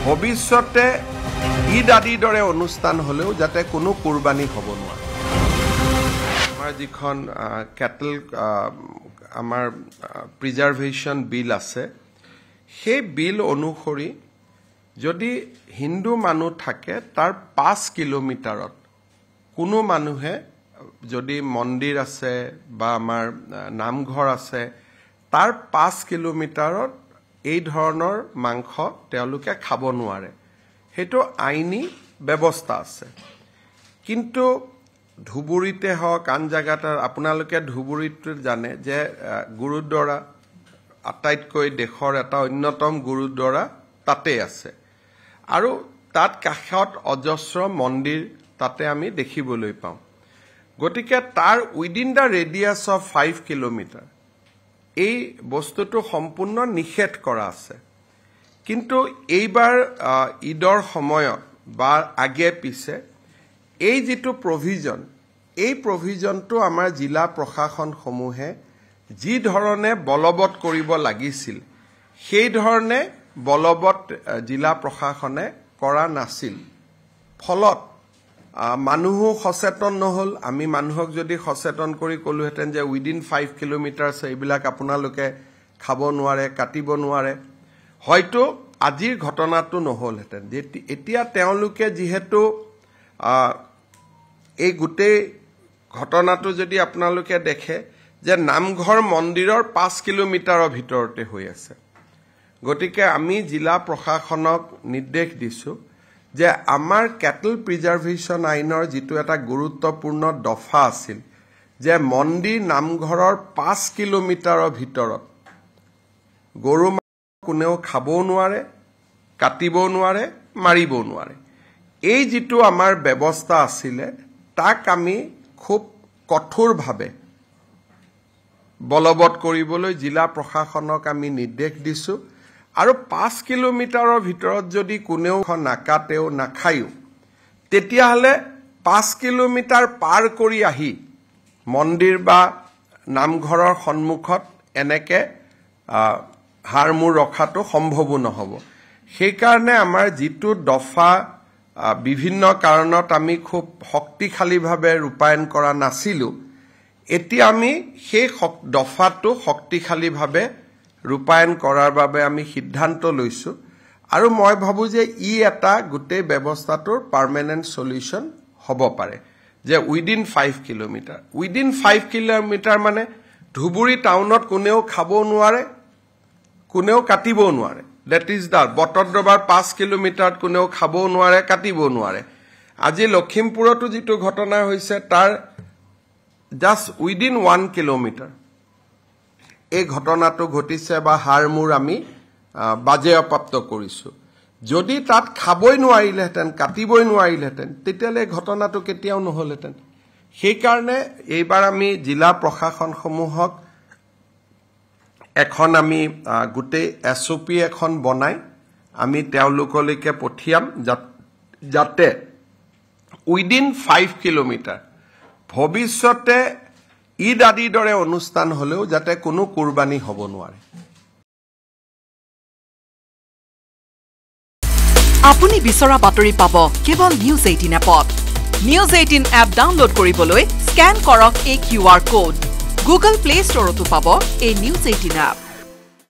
ভৱিষ্যতে ঈদ আদিৰ দৰে অনুষ্ঠান হ'লেও যাতে কোনো কুৰবানী হ'ব নোৱাৰে আমাৰ যিখন কেটল আমাৰ প্ৰিজাৰ্ভেশ্যন বিল আছে সেই বিল অনুসৰি যদি হিন্দু মানুহ থাকে তাৰ 5 কিলোমিটাৰত কোনো মানুহে যদি মন্দিৰ আছে বা আমাৰ নামঘৰ আছে তাৰ 5 কিলোমিটাৰত এই ধৰণৰ মাংস তেওঁলোকে খাব নোৱাৰে হেতু আইনী ব্যৱস্থা আছে কিন্তু ধুবুৰীতে হওক আন জায়গাত আপোনালোকে ধুবুৰীত জানে যে গুৰুদ্বাৰা আটাইতকৈ দেশৰ এটা অন্যতম গুৰুদ্বাৰা তাতে আছে আৰু তাত কাষত অজস্ৰ মন্দিৰ তাতে আমি দেখিবলৈ পাওঁ গতিকে তাৰ উইদিন দা ৰেডিয়াস অফ 5 কিলোমিটাৰ এই বস্তুটো সম্পূৰ্ণ নিষেধ কৰা আছে কিন্তু এইবাৰ ঈদৰ সময়ত বা আগে পিছে এই যেটো প্ৰভিজন এই প্ৰভিজনটো আমাৰ জিলা প্ৰশাসন সমূহে যি ধৰণে বলবৎ কৰিব লাগিছিল সেই ধৰণে বলবৎ জিলা প্ৰশাসনে কৰা নাছিল ফলত মানুহো সচেতন নহল আমি মানুহক যদি সচেতন কৰি কলোহেতেন যে উইদিন 5 কিলোমিটাৰছ এইবিলাক আপোনালোকে খাব নোৱাৰে কাটিব নোৱাৰে হয়তো আজিৰ ঘটনাটো নহলহেতেন এতিয়া তেওঁলোকে যেহেতু এই গোটেই ঘটনাটো যদি আপোনালোকে দেখে যে নামঘৰ মন্দিৰৰ 5 কিলোমিটাৰৰ ভিতৰতে হৈ আছে গতিকে আমি জিলা প্ৰশাসনক নিৰ্দেশ দিছো যে আমাৰ কেটল প্ৰিজাৰ্ভেশ্যন আইনৰ যেটো এটা গুৰুত্বপূৰ্ণ দফা আছিল যে মন্দিৰ নামঘৰৰ 5 কিলোমিটাৰৰ ভিতৰত গৰু কোনেও খাবও নোৱাৰে কাটিবও নোৱাৰে মাৰিবও নোৱাৰে এই যেটো আমাৰ ব্যৱস্থা আছিল তাক আমি খুব কঠোৰভাৱে বলবৎ কৰিবলৈ জিলা প্ৰশাসনক আমি নিৰ্দেশ দিছো আৰু 5 কিলোমিটাৰৰ ভিতৰত যদি কোনেও নাকাটেও নাখায়ও তেতিয়া হলে 5 কিলোমিটাৰ পাৰ কৰি আহি মন্দিৰ বা নামঘৰৰ সন্মুখত এনেকে হাৰমুৰ ৰখাটো সম্ভৱ নহব সেই কাৰণে আমাৰ যেটো দফা বিভিন্ন কাৰণত আমি খুব শক্তিশালীভাৱে ৰূপায়ণ কৰা নাছিলো এতিয়া আমি সেই দফাটো শক্তিশালীভাৱে ৰূপায়ণ কৰাৰ বাবে আমি সিদ্ধান্ত লৈছো আৰু মই ভাবো যে ই এটা গোটেই ব্যৱস্থাটোৰ পাৰ্মানেন্ট সলিউশন হ'ব পাৰে যে উইদিন 5 কিলোমিটাৰ উইদিন 5 কিলোমিটাৰ মানে ধুবুৰী টাউনত কোনেও খাব নোৱাৰে কোনেও কাটিব নোৱাৰে that is the বটদ্ৰবাৰ 5 কিলোমিটাৰত কোনেও খাব নোৱাৰে কাটিব নোৱাৰে আজি লখিমপুৰতো যেটো ঘটনা হৈছে তাৰ জাস্ট উইদিন 1 কিলোমিটাৰ এই ঘটনাটো ঘটিছে বা হাৰমুৰ আমি বাজেয়াপ্ত কৰিছো যদি তাত খাবই নোৱাৰিলেহেতেন কাটিবই নোৱাৰিলেহেতেন তেতিয়ালে ঘটনাটো কেতিয়াও নহলহেতেন সেই কাৰণে এইবাৰ আমি জিলা প্ৰশাসন সমূহক এখন আমি গুটেই এসওপি এখন বনাই আমি তেওঁলোকলৈকে পঠিয়াম যাতে উইদিন 5 কিলোমিটাৰ ভৱিষ্যতে ঈদ আদিৰ দৰে অনুষ্ঠান হ'লেও যাতে কোনো কুৰবানী হ'ব নোৱাৰে আপুনি বিচৰা বাতৰি পাব কেৱল নিউজ 18 এপত নিউজ 18 এপ ডাউনলোড কৰিবলৈ স্ক্যান কৰক এই QR কোড গুগল প্লে ষ্টৰতো পাব এই নিউজ 18 এপ